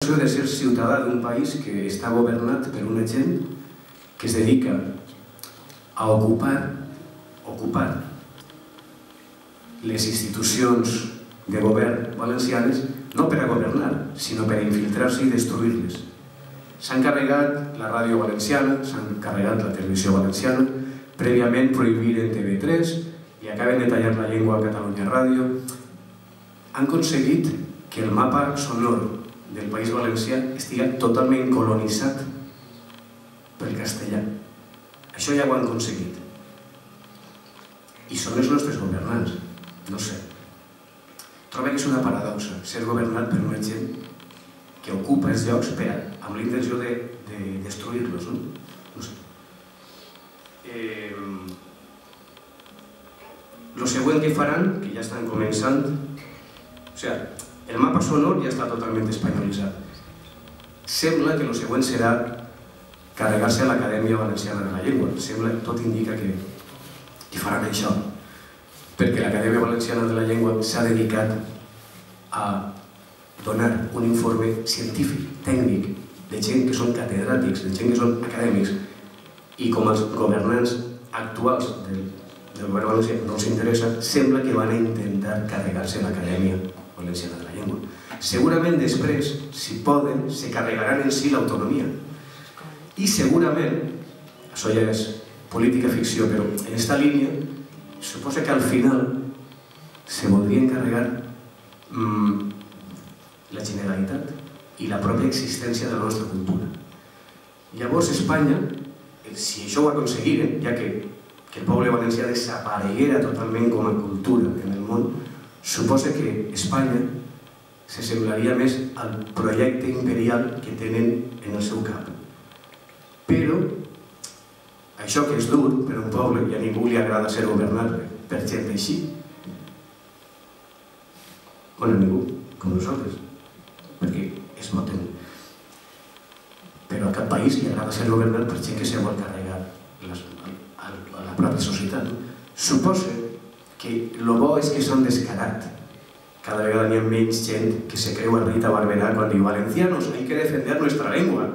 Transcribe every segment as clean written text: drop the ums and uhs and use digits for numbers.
sensació de ser ciutadà d'un país que està governat per una gent que es dedica a ocupar les institucions de govern valencianes no per a governar, sinó per a infiltrar-se i destruir-les. S'han carregat la ràdio valenciana, s'han carregat la televisió valenciana, prèviament prohibiren TV3 i acaben de tallar la llengua a Catalunya Ràdio. Han aconseguit que el mapa sonor del País Valencià estigui totalment colonitzat pel castellà. Això ja ho han aconseguit. I són els nostres governants. No sé. Trobo que és una paradoxa ser governat per una gent que ocupa els llocs amb la intenció de destruir-los. No sé. El següent que faran, que ja estan començant, el mapa sonor ja està totalment espanyolitzat. Sembla que el següent serà carregar-se a l'Acadèmia Valenciana de la Llengua. Tot indica que faran això, perquè l'Acadèmia Valenciana de la Llengua s'ha dedicat a donar un informe científic, tècnic, de gent que són catedràtics, de gent que són acadèmics, i com els governants actuals del govern valencià no els interessa, sembla que van a intentar carregar-se l'Acadèmia Valenciana de la Llengua. Segurament després, si poden, se carregaran en si l'autonomia. I segurament, això ja és política ficció, però en aquesta línia, suposa que al final se voldrien carregar la Generalitat i la pròpia existència de la nostra cultura. Llavors Espanya, si això ho aconseguiren, ja que el poble valencià desapareguera totalment com a cultura en el món, suposa que Espanya se semblaria més al projecte imperial que tenen en el seu cap. Però això que és dur per a un poble, i a ningú li agrada ser governat per gent així, bueno, a ningú, com nosaltres, perquè es voten. Però a cap país li agrada ser governat per gent que se vol carregar a la pròpia societat. Suposa que el bo és que són descarat. Cada vegada n'hi ha menys gent que se creu a Rita Barberá quan diu «Valencianos, hay que defender nuestra lengua».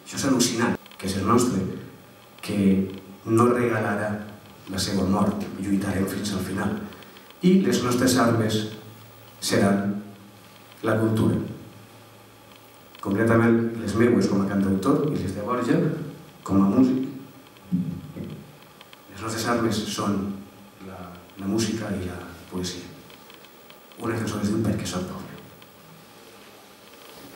Això és al·lucinant, que és el nostre, que no regalarà la seva mort, lluitarem fins al final. I les nostres armes seran la cultura. Concretament, les meues com a cantautor i les de Borja com a músic. Les nostres armes són la música i la poesia. Una cançó que es diu «Perquè soc pobre».